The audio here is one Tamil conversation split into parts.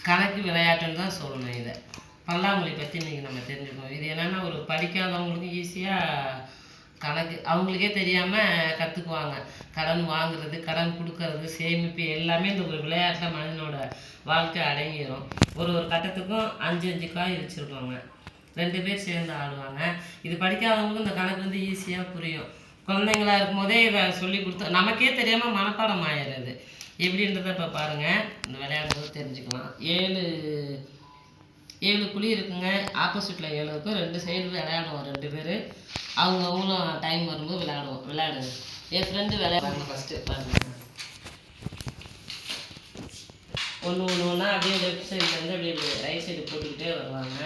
கணக்கு விளையாட்டுன்னு தான் சொல்லணும். இதை பல்லாங்குழி பற்றி இன்றைக்கி நம்ம தெரிஞ்சுக்கணும். இது என்னென்னா ஒரு படிக்காதவங்களுக்கு ஈஸியாக கணக்கு அவங்களுக்கே தெரியாமல் கற்றுக்குவாங்க. கடன் வாங்குறது, கடன் கொடுக்கறது, சேமிப்பு எல்லாமே இந்த ஒரு விளையாட்டில் மனிதனோட வாழ்க்கை அடங்கிடும். ஒரு கட்டத்துக்கும் 5 காய் வச்சுருப்பாங்க, 2 பேர் சேர்ந்து ஆடுவாங்க. இது படிக்காதவங்களுக்கும் இந்த கணக்கு வந்து ஈஸியாக புரியும். குழந்தைங்களா இருக்கும்போதே இதை சொல்லி கொடுத்து நமக்கே தெரியாமல் மனப்பாடம் ஆயிடுறது. எப்படின்றத இப்போ பாருங்கள், இந்த விளையாடுறது தெரிஞ்சுக்கலாம். 7 குழி இருக்குங்க. ஆப்போசிட்டில் 7 இருக்கும். 2 சைடு விளையாடுவோம். 2 பேர் அவங்களும் டைம் வரும்போது விளையாடுங்க. என் ஃப்ரெண்டு விளையாடுவாங்க. ஃபஸ்ட்டு பாருங்கள், ஒன்று அப்படியே லெஃப்ட் சைட்லேருந்து அப்படியே ரைட் சைடு போட்டுக்கிட்டே வருவாங்க.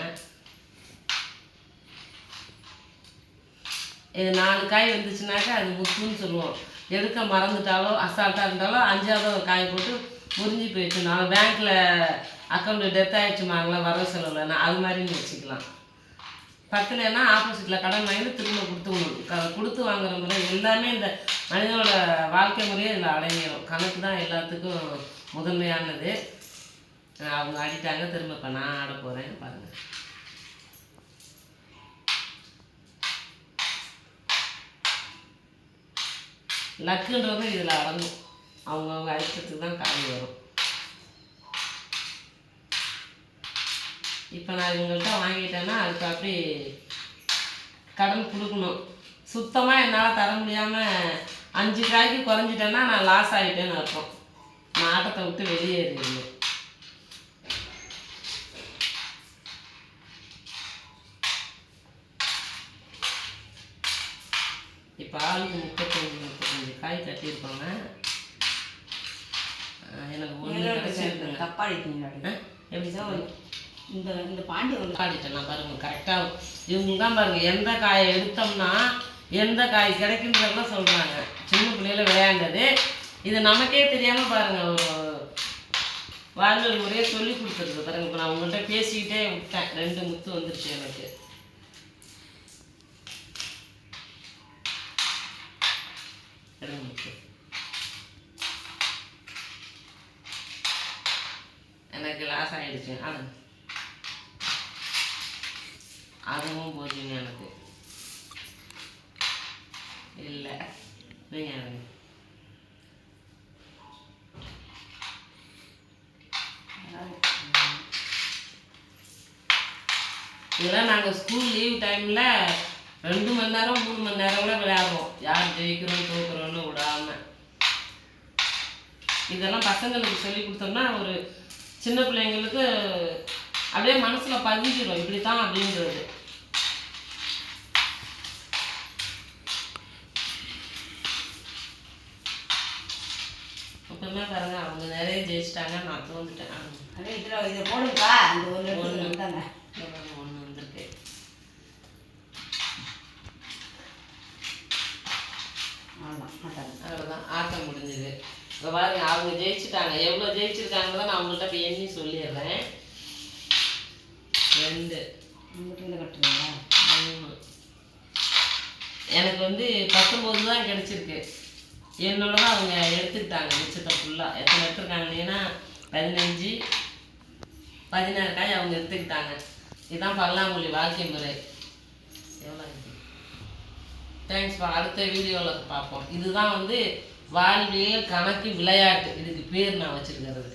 இது 4 காய் வந்துச்சுனாக்கா அது முத்துன்னு சொல்லுவோம். எடுக்க மறந்துட்டாலோ அசால்ட்டாக இருந்தாலும் 5ஆவது ஒரு காய் போட்டு முறிஞ்சி போயிடுச்சு. நான் பேங்க்கில் அக்கௌண்ட்டு டெத் ஆகிடுச்சுமாங்களா வரவு செலவுலன்னா அது மாதிரின்னு வச்சுக்கலாம். பத்தலைன்னா ஆப்போசிட்டில் கடன் வாங்கி திரும்ப கொடுத்து வாங்குற முறை எல்லாமே இந்த மனிதனோட வாழ்க்கை முறையே இதில் அடங்கிடும். கணக்கு தான் எல்லாத்துக்கும் முதன்மையானது. அவங்க ஆடிட்டாங்க, திரும்ப இப்போ நான் ஆட போகிறேன் பாருங்கள். லக்குன்றது இதில் அடங்கும். அவங்கவுங்க அடிக்கிறதுக்கு தான் காய் வரும். இப்போ நான் இவங்கள்ட்ட வாங்கிட்டேன்னா அதுக்கு அப்படி கடன் கொடுக்கணும். சுத்தமாக என்னால் தர முடியாமல் 5 காய்க்கு குறைஞ்சிட்டேன்னா நான் லாஸ் ஆகிட்டேன்னு அர்த்தம். நான் ஆட்டத்தை விட்டு வெளியேறிடுவேன். இப்போ ஆளுக்கு 35 காய் கட்டியிருப்பாங்க. எனக்கு ஒன்று தப்பாடிட்டீங்க. எப்படி சார் இந்த பாண்டி வந்து ஆடிட்டேன் நான் பாருங்கள். கரெக்டாக இவங்க தான் பாருங்கள், எந்த காயை எடுத்தோம்னா எந்த காய் கிடைக்குன்றதெல்லாம் சொல்கிறாங்க. சின்ன பிள்ளையில விளையாண்டது இது நமக்கே தெரியாமல் பாருங்கள். ஒரு வாழ்வியல் முறையை சொல்லி கொடுத்துருக்கு பாருங்கள். இப்போ நான் உங்கள்கிட்ட பேசிக்கிட்டே விட்டேன், 2 முத்து வந்துருச்சு எனக்கு. எனக்கு லாஸ் ஆகிடுச்சு. அதுவும் போச்சுங்க எனக்கு. இல்லை நீங்கள் இதெல்லாம் நாங்கள் ஸ்கூல் லீவ் டைமில் 2 மணி நேரம் 3 மணி நேரம் கூட விளையாடுவோம். யார் ஜெயிக்கிறோம் தோக்குறோன்னு விடாமல். இதெல்லாம் பசங்களுக்கு சொல்லி கொடுத்தோம்னா ஒரு சின்ன பிள்ளைங்களுக்கு அப்படியே மனசில் பதிஞ்சிடும் இப்படி தான் அப்படின்றது. அப்போமே பாருங்க, அவங்க நிறைய ஜெயிச்சிட்டாங்க, நான் தோந்துட்டேன். அதே இதை போடுங்கக்கா. அந்த ஒன்று வந்தாங்க, ஒன்று வந்திருக்கு. அவ்வளோதான், ஆட்டம் முடிஞ்சுது. இப்போ பாருங்க, அவங்க ஜெயிச்சுட்டாங்க. எவ்வளோ ஜெயிச்சிருக்காங்கன்னு நான் அவங்கள்ட்ட இப்போ எண்ணி சொல்லிடுறேன். 2 கட்டுறீங்களா? 3 எனக்கு வந்து 19 தான் கிடச்சிருக்கு. என்னோட தான் அவங்க எடுத்துக்கிட்டாங்க மிச்சத்தை ஃபுல்லாக. எத்தனை எடுத்துருக்காங்கன்னா 15 16 காய் அவங்க எடுத்துக்கிட்டாங்க. இதுதான் பல்லாங்குழி வாழ்க்கை முறை. எவ்வளோ தேங்க்ஸ்ப்பா. அடுத்த வீடியோவில் பார்ப்போம். இதுதான் வந்து வாழ்வியல் கணக்கு விளையாட்டு, இதுக்கு பேர் நான் வச்சுருக்கிறது.